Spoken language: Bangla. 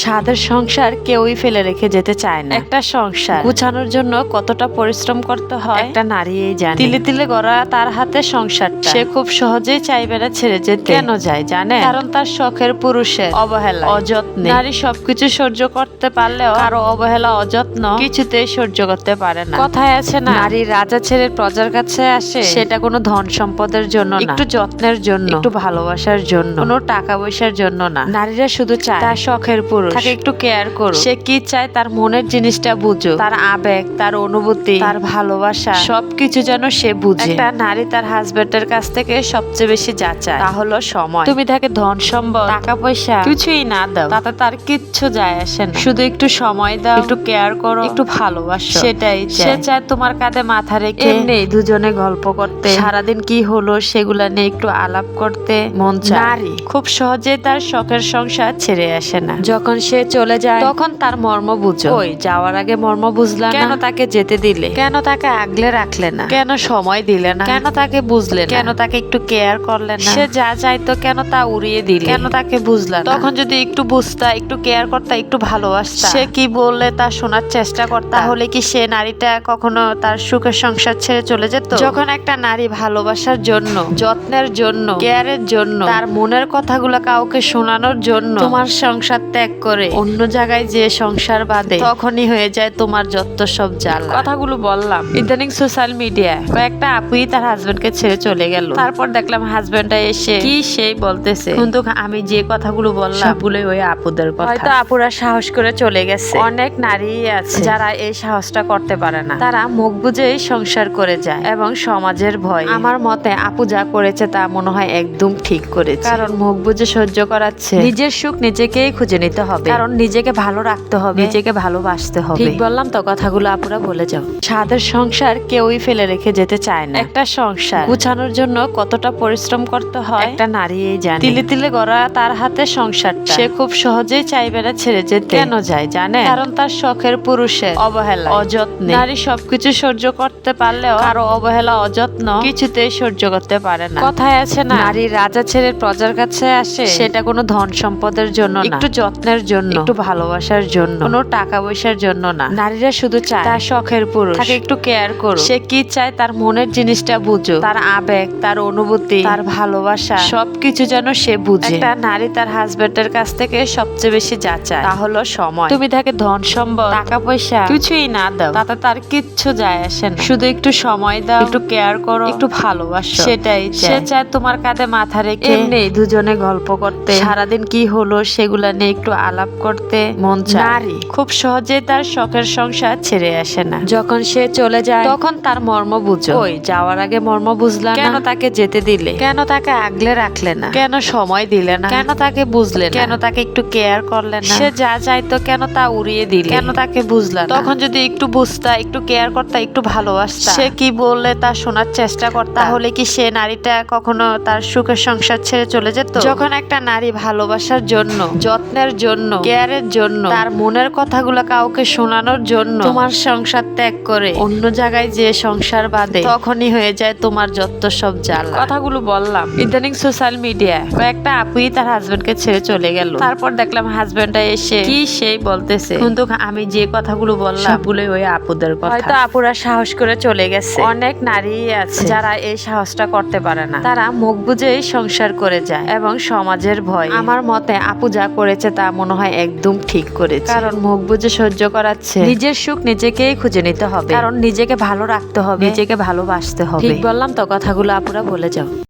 স্বাদের সংসার কেউই ফেলে রেখে যেতে চায় না। একটা সংসার গুছানোর জন্য কতটা পরিশ্রম করতে হয় একটা নারীই জানে। তিলে তিলে গড়া তার হাতে সংসারটা সে খুব সহজেই চাইবে না ছেড়ে যেতে। কেন যায় জানে? কারণ তার শখের পুরুষের অবহেলা, অযত্নে। নারী সবকিছু সহ্য করতে পারলেও কারো অবহেলা, অযত্ন কিছুতেই সহ্য করতে পারে না। কথায় আছে না, নারী রাজা ছেড়ে প্রজার কাছে আসে। সেটা কোনো ধন সম্পদের জন্য না, একটু যত্নের জন্য, একটু ভালোবাসার জন্য, কোনো টাকা পয়সার জন্য না। নারীরা শুধু চায় তার শখের পুরুষ তাকে একটু কেয়ার করো। সে কি চায় তার মনের জিনিসটা বুঝো, তার আবেগ, তার অনুভূতি, তার ভালোবাসা সবকিছু যেন সে বুঝে। একটা নারী তার হাজবেন্ডের কাছ থেকে সবচেয়ে বেশি যা চায় তা হলো সময়। তুমি তাকে ধন সম্পদ, টাকা পয়সা কিছুই না দাও, তাতে তার কিচ্ছু যায় আসে না। শুধু একটু সময় দাও, একটু কেয়ার করো, একটু ভালোবাসো, সেটাই সে চায়। তোমার কাঁধে মাথা রেখে এমনি দুজনে গল্প করতে, সারাদিন কি হলো সেগুলা নিয়ে একটু আলাপ করতে মন চায়। নারী খুব সহজে তার শখের সংসার ছেড়ে আসে না। যখন সে চলে যায় তখন তার মর্ম বুঝো। ওই যাওয়ার আগে মর্ম বুঝলাম কেন তাকে যেতে দিলে, কেন তাকে আগলে রাখলে না, কেন সময় দিলে না, কেন তাকে বুঝলে না, কেন তাকে একটু কেয়ার করলে না। সে যা চাইতো কেন তা উড়িয়ে দিলে, কেন তাকে বুঝলা না। তখন যদি একটু বুঝতা, একটু কেয়ার করতা, একটু ভালোবাসতা, সে কি বললে তা শোনার চেষ্টা করতা, তাহলে কি সে নারীটা কখনো তার সুখের সংসার ছেড়ে চলে যেত? যখন একটা নারী ভালোবাসার জন্য, যত্নের জন্য, কেয়ারের জন্য, তার মনের কথাগুলো কাউকে শোনানোর জন্য তোমার সংসার ত্যাগ করে অন্য জায়গায় যে সংসার বাঁধে, তখনই হয়ে যায় তোমার যত সব জ্বালা। কথাগুলো বললাম ইদানিং সোশ্যাল মিডিয়ায় কয়েকটা আপুই তার হাজবেন্ডকে ছেড়ে চলে গেল। তারপর দেখলাম হাজবেন্ডটা এসে কি সেই বলতেছে, কিন্তু আমি যে কথাগুলো বললাম সবগুলোই ওই আপুদের কথা। হয়তো আপুরা সাহস করে চলে গেছে। অনেক নারী আছে যারা এই সাহসটা করতে পারে না, তারা মুখ বুঝেই সংসার করে যায় এবং সমাজের ভয়। আমার মতে আপু যা করেছে তা মনে হয় একদম ঠিক করেছে, কারণ মুখ বুঝে সহ্য করাচ্ছে। নিজের সুখ নিজেকেই খুঁজে নিতে হবে, কারণ নিজেকে ভালো রাখতে হবে, নিজেকে ভালোবাসতে হবে। ঠিক বললাম তো কথাগুলো? আপুরা বলে যাও। স্বাদের সংসার কেউই ফেলে রেখে যেতে চায় না। একটা সংসার গুছানোর জন্য কতটা পরিশ্রম করতে হয় একটা নারীই জানে। তিলে তিলে গড়া তার হাতে সংসারটা সে খুব সহজেই চাইবে না ছেড়ে যেতে। কেন যায় জানে? কারণ তার শখের পুরুষের অবহেলা, অযত্নে। নারী সবকিছু সহ্য করতে পারলেও কারো অবহেলা, অযত্ন কিছুতেই সহ্য করতে পারে না। কথায় আছে না, নারী রাজা ছেড়ে প্রজার কাছে আসে। সেটা কোনো ধন সম্পদের জন্য না, একটু যত্নের জন্য, একটু ভালোবাসার জন্য, কোনো টাকা পয়সার জন্য না। নারীরা শুধু চায় তার শখের পুরুষ তাকে একটু কেয়ার করো। সে কি চায় তার মনের জিনিসটা বুঝো, তার আবেগ, তার অনুভূতি, তার ভালোবাসা সবকিছু যেন সে বুঝে। একটা নারী তার হাজবেন্ডের কাছ থেকে সবচেয়ে বেশি যা চায় তা হলো সময়। তুমি তাকে ধন সম্পদ, টাকা পয়সা কিছুই না দাও, তাতে তার কিচ্ছু যায় আসে না। শুধু একটু সময় দাও, একটু কেয়ার করো, একটু ভালোবাসো, সেটাই সে চায়। তোমার কাঁধে মাথা রেখে এমনি দুজনে গল্প করতে, সারাদিন কি হলো সেগুলা নিয়ে একটু আলাপ করতে মন চায়। নারী খুব সহজেই তার শখের সংসার ছেড়ে আসে না। যখন সে চলে যায় তখন তার মর্ম বুঝো। ওই যাওয়ার আগে মর্ম বুঝলাম কেন তাকে যেতে দিলে, কেন তাকে আগলে রাখলে না, কেন সময় দিলে না, কেন তাকে বুঝলে না, কেন তাকে একটু কেয়ার করলে না। সে যা চাইতো কেন তা উড়িয়ে দিলে, কেন তাকে বুঝলা না। তখন যদি একটু বুঝতা, একটু কেয়ার করতা, একটু ভালোবাসতা, সে কি বললে তা শোনার চেষ্টা করতা, তাহলে কি সে নারীটা কখনো তার সুখের সংসার ছেড়ে চলে যেত? যখন একটা নারী ভালোবাসার জন্য, যত্নের জন্য, কেয়ারের জন্য, তার মনের কথাগুলো কাউকে শোনানোর জন্য তোমার সংসার ত্যাগ করে অন্য জায়গায় যে সংসার বাঁধে, তখনই হয়ে যায় তোমার যত সব জ্বালা। কথাগুলো বললাম ইদানিং সোশ্যাল মিডিয়ায় কয়েকটা আপুই তার হাজবেন্ডকে ছেড়ে চলে গেল। তারপর দেখলাম হাজবেন্ডটা এসে কি সেই বলতেছে, কিন্তু আমি যে কথাগুলো বললাম সবগুলোই ওই আপুদের কথা। হয়তো আপুরা সাহস করে চলে গেছে। অনেক নারী আছে যারা এই সাহসটা করতে পারে না, তারা মুখ বুঝেই সংসার করে যায় এবং সমাজের ভয়। আমার মতে আপু যা করেছে তা মনে হয় একদম ঠিক করেছে, কারণ মুখ বুঝে সহ্য করাচ্ছে। নিজের সুখ নিজেকেই খুঁজে নিতে হবে, কারণ নিজেকে ভালো রাখতে হবে, নিজেকে ভালোবাসতে হবে। ঠিক বললাম তো কথাগুলো? আপুরা বলে যাও।